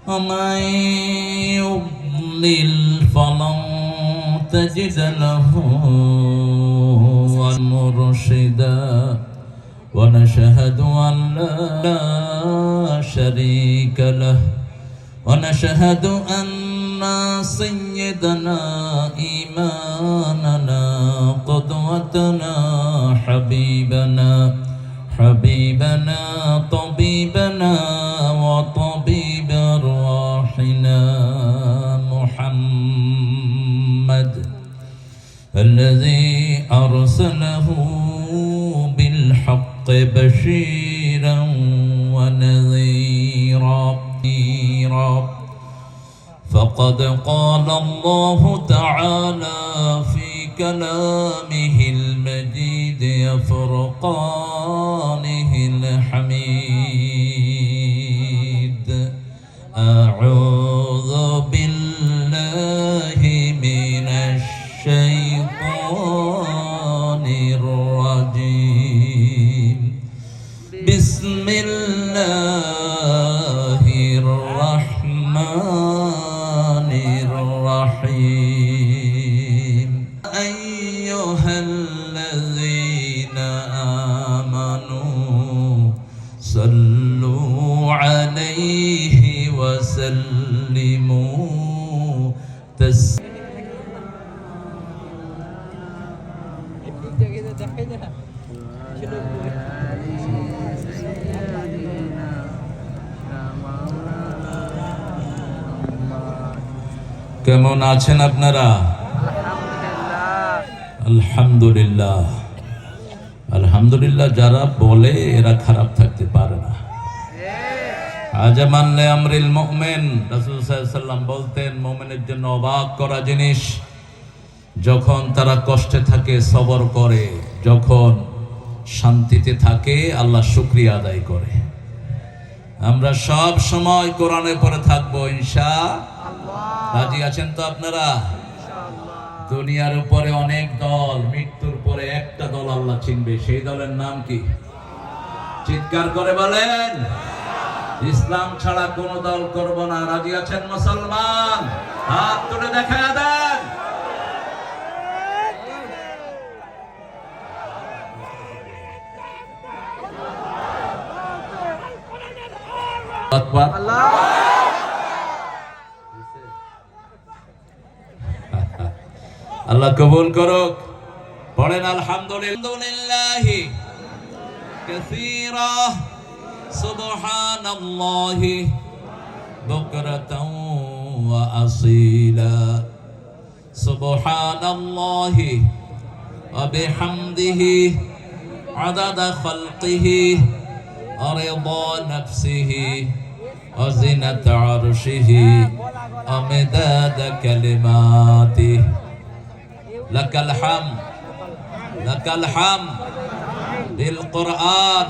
ومن يضلل فلن تجد له مرشدا ونشهد أن لا شريك له ونشهد أن سيدنا إمامنا قدوتنا حبيبنا طبيبنا وطبيب أرواحنا محمد الذي أرسله بالحق بشيرا ونذيرا فقد قال الله تعالى في كلامه المجيد فرقانه الحميد أعوذ بالله من الشيطان الرجيم بسم الله الرحمن الرحيم أيها الذين آمنوا صلوا عليه وسلموا কেমন আছেন আপনারা? আলহামদুলিল্লাহ। আলহামদুলিল্লাহ যারা বলে এরা খারাপ থাকতে পারে না। আজামান লিআমরিল মুমিন, রাসূল সাল্লাল্লাহু আলাইহি ওয়াসাল্লাম বলতেন মুমিনের জন্য অবাক করা জিনিস যখন তারা কষ্টে থাকে সবর করে, যখন শান্তিতে থাকে আল্লাহ শুকরিয়া আদায় করে। আমরা সব সময় কোরআনে পড়ে থাকবো ইনশাআল্লাহ। রাজি আছেন তো আপনারা? দুনিয়ার উপরে অনেক দল, মৃত্যুর পরে একটা দল আল্লাহ চিনবে, সেই দলের নাম কি? চিৎকার করে বলেন, ইসলাম ছাড়া কোন দল করব না। রাজি আছেন মুসলমান? হাত তুলে দেখায় দেন। আল্লাহ কবুল করুক। পড়েন আলহামদুলিল্লাহি কাসীরা সুবহানাল্লাহি বুকরাতাও ওয়া আসীলা সুবহানাল্লাহি ওয়া বিহামদিহি আদাদা খালকিহি ওয়া রিদা নাফসিহি ওয়া জিনাতা আরশিহি ওয়া মিদাদা কালিমাতিহি লাকাল হামদ লাকাল হামদ বিল কুরআন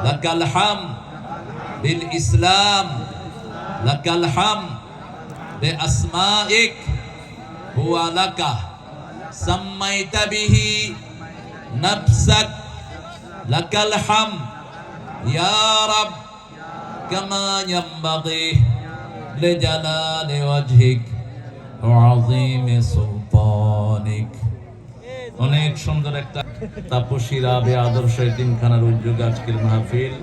লাকাল হামদ বিল ইসলাম লাকাল হামদ বি আসমাইক হুয়া লাকা সাম্মাইতা বিহি নাফসাক লাকাল হামদ ইয়া রাব কামা ইয়ানবাগি লিজালালি ওয়াজহিক ওয়া আযীমি সুলতানিক। অনেক সুন্দর একটা তাপসীরা আদর্শ এতিমখানার উদ্যোগ আজকের মাহফিল।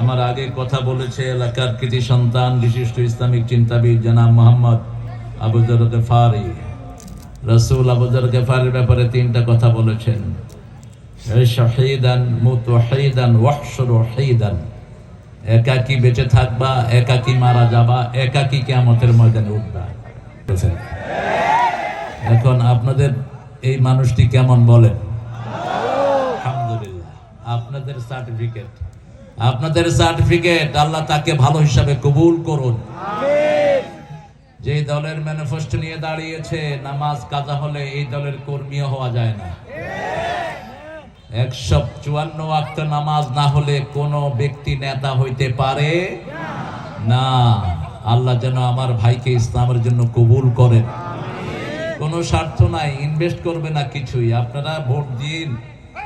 আমার আগে কথা বলেছে এলাকার কৃতি সন্তান বিশিষ্ট ইসলামিক চিন্তাবিদ জনাব মোহাম্মদ আবু যর গফারি। রাসূল আবু যর গফারির ব্যাপারে তিনটা কথা বলেছেন, শাহীদান মুতওয়াহিদান ওয়াহশুরুহিদান। একাকী বেঁচে থাকবা, একাকী মারা যাবা, একাকী কিয়ামতের ময়দানে উঠবা। এখন আপনাদের এই মানুষটি কেমন বলেন? আলহামদুলিল্লাহ। আপনাদের সার্টিফিকেট আল্লাহ তাকে ভালো হিসাবে কবুল করুন। যে দলের ম্যানিফেস্টো নিয়ে দাঁড়িয়েছে, নামাজ কাজা হলে এই দলের কর্মীও হওয়া যায় না। 154 ওয়াক্ত নামাজ না হলে কোনো ব্যক্তি নেতা হইতে পারে না। আল্লাহ যেন আমার ভাইকে ইসলামের জন্য কবুল করেন। কোনো স্বার্থ নাই, ইনভেস্ট করবে না কিছুই। আপনারা ভোট দিন,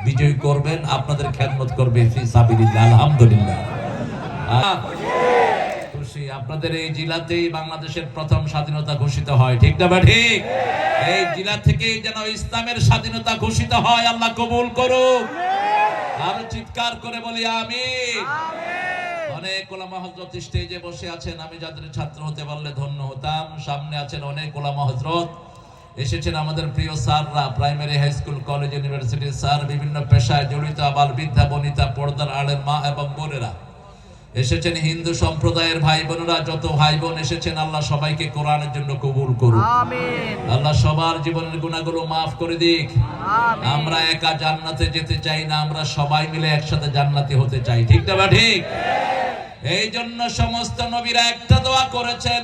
বিজয় করবেন, আপনাদের খেদমত করবে ফি সাবিলিল্লাহ। আলহামদুলিল্লাহ। খুশি আপনাদের এই জেলাতেই বাংলাদেশের প্রথম স্বাধীনতা ঘোষিত হয়, ঠিক না বা ঠিক? এই জেলা থেকেই যেন ইসলামের স্বাধীনতা ঘোষিত হয়, আল্লাহ কবুল করুক। আরো চিৎকার করে বলি আমিন। অনেক ওলামা হযরত স্টেজে বসে আছেন, আমি যাদের ছাত্র হতে পারলে ধন্য হতাম। সামনে আছেন অনেক ওলামা হযরত, এসেছেন আমাদের প্রিয় স্যাররা, প্রাইমারি, হাই স্কুল, কলেজ, ইউনিভার্সিটির স্যার, বিভিন্ন পেশায় জড়িত আবার বৃদ্ধা বনিতা, পর্দার আড়ের মা এবং বোনেরা এসেছেন, হিন্দু সম্প্রদায়ের ভাই বোনেরা, যত ভাই বোন এসেছেন, আল্লাহ সবাইকে কোরআনের জন্য কবুল করুন। আমিন। আল্লাহ সবার জীবনের গুনাহগুলো মাফ করে দিক। আমিন। আমরা একা জান্নাতে যেতে চাই না, আমরা সবাই মিলে একসাথে জান্নাতি হতে চাই, ঠিক না বা ঠিক? এই জন্য সমস্ত নবীরা একটা দোয়া করেছেন,